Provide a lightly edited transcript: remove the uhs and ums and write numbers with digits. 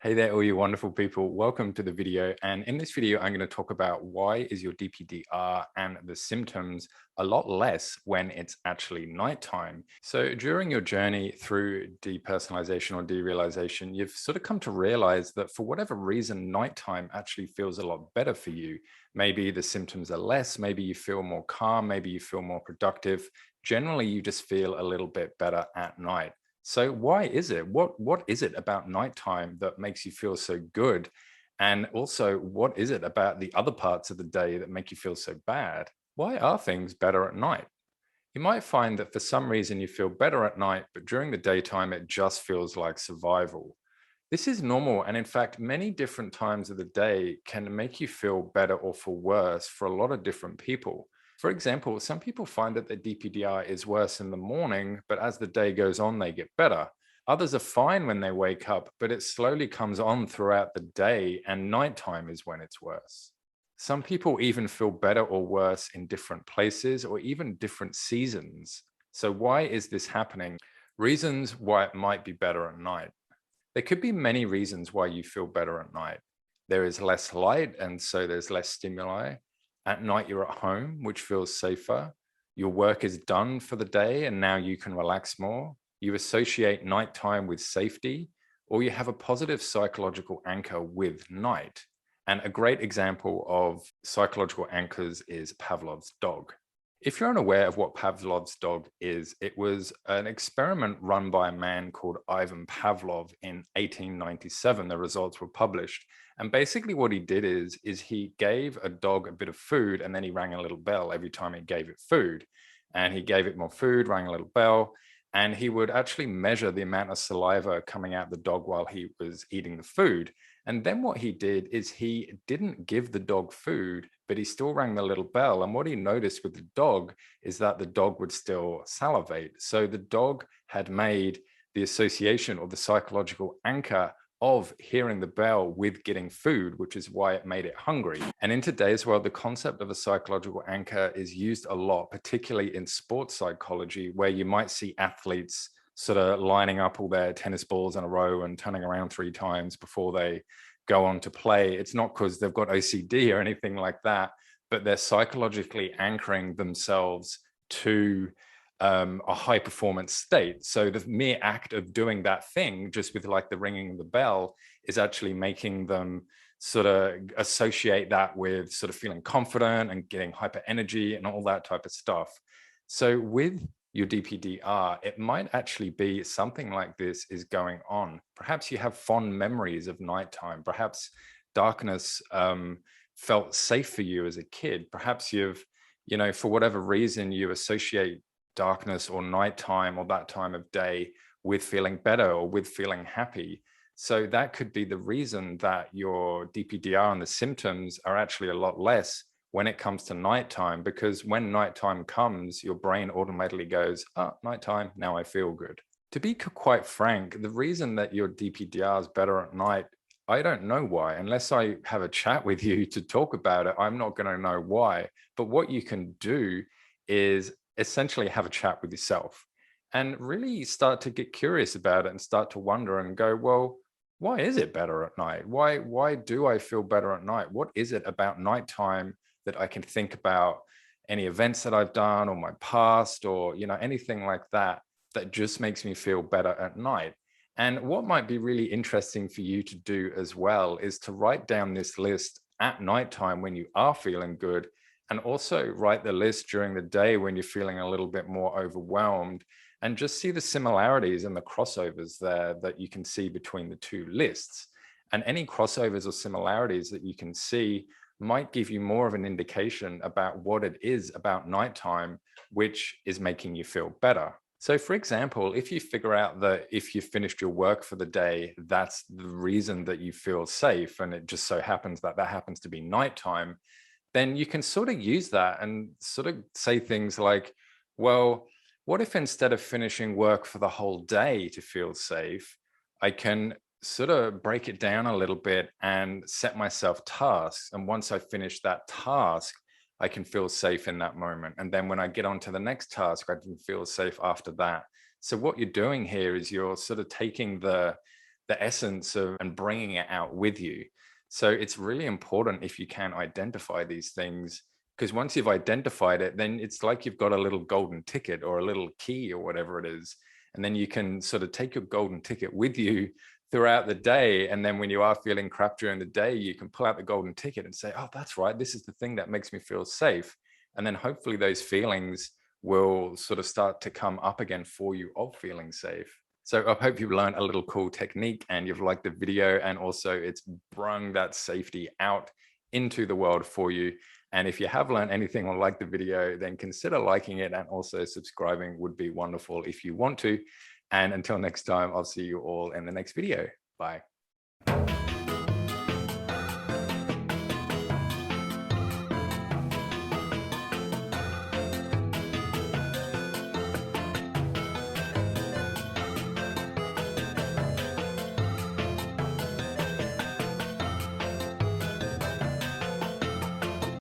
Hey there, all you wonderful people. Welcome to the video. And in this video, I'm going to talk about why is your DPDR and the symptoms a lot less when it's actually nighttime. So during your journey through depersonalization or derealization, you've sort of come to realize that for whatever reason, nighttime actually feels a lot better for you. Maybe the symptoms are less, maybe you feel more calm, maybe you feel more productive. Generally, you just feel a little bit better at night. So why is it? What is it about nighttime that makes you feel so good? And also, what is it about the other parts of the day that make you feel so bad? Why are things better at night? You might find that for some reason you feel better at night, but during the daytime it just feels like survival. This is normal, and in fact, many different times of the day can make you feel better or feel worse for a lot of different people. For example, some people find that their DPDR is worse in the morning, but as the day goes on, they get better. Others are fine when they wake up, but it slowly comes on throughout the day, and nighttime is when it's worse. Some people even feel better or worse in different places or even different seasons. So, why is this happening? Reasons why it might be better at night. There could be many reasons why you feel better at night. There is less light, and so there's less stimuli. At night, you're at home, which feels safer. Your work is done for the day, and now you can relax more. You associate nighttime with safety, or you have a positive psychological anchor with night. And a great example of psychological anchors is Pavlov's dog. If you're unaware of what Pavlov's dog is, it was an experiment run by a man called Ivan Pavlov in 1897. The results were published. And basically what he did is he gave a dog a bit of food and then he rang a little bell every time he gave it food. And he gave it more food, rang a little bell, and he would actually measure the amount of saliva coming out the dog while he was eating the food. And then what he did is he didn't give the dog food, but he still rang the little bell. And what he noticed with the dog is that the dog would still salivate. So the dog had made the association or the psychological anchor of hearing the bell with getting food, which is why it made it hungry. And in today's world, the concept of a psychological anchor is used a lot, particularly in sports psychology, where you might see athletes sort of lining up all their tennis balls in a row and turning around 3 times before they go on to play. It's not because they've got OCD or anything like that, but they're psychologically anchoring themselves to a high performance state. So the mere act of doing that thing, just with like the ringing of the bell, is actually making them sort of associate that with sort of feeling confident and getting hyper energy and all that type of stuff. So with your DPDR, it might actually be something like this is going on. Perhaps you have fond memories of nighttime. Perhaps darkness felt safe for you as a kid. Perhaps for whatever reason, you associate darkness or nighttime or that time of day with feeling better or with feeling happy. So that could be the reason that your DPDR and the symptoms are actually a lot less when it comes to nighttime, because when nighttime comes, your brain automatically goes, oh, nighttime, now I feel good. To be quite frank, the reason that your DPDR is better at night, I don't know why. Unless I have a chat with you to talk about it, I'm not going to know why. But what you can do is essentially have a chat with yourself and really start to get curious about it and start to wonder and go, well, why is it better at night? Why do I feel better at night? What is it about nighttime that I can think about any events that I've done or my past or anything like that that just makes me feel better at night? And what might be really interesting for you to do as well is to write down this list at nighttime when you are feeling good, and also write the list during the day when you're feeling a little bit more overwhelmed, and just see the similarities and the crossovers there that you can see between the two lists. And any crossovers or similarities that you can see might give you more of an indication about what it is about nighttime which is making you feel better. So for example, if you figure out that if you've finished your work for the day, that's the reason that you feel safe, and it just so happens that that happens to be nighttime, then you can sort of use that and sort of say things like, well, what if instead of finishing work for the whole day to feel safe, I can sort of break it down a little bit and set myself tasks. And once I finish that task, I can feel safe in that moment. And then when I get on to the next task, I can feel safe after that. So what you're doing here is you're sort of taking the essence of and bringing it out with you. So it's really important if you can identify these things, because once you've identified it, then it's like you've got a little golden ticket or a little key or whatever it is. And then you can sort of take your golden ticket with you throughout the day. And then when you are feeling crap during the day, you can pull out the golden ticket and say, oh, that's right, this is the thing that makes me feel safe. And then hopefully those feelings will sort of start to come up again for you of feeling safe. So I hope you've learned a little cool technique and you've liked the video, and also it's brung that safety out into the world for you. And if you have learned anything or liked the video, then consider liking it, and also subscribing would be wonderful if you want to. And until next time, I'll see you all in the next video. Bye.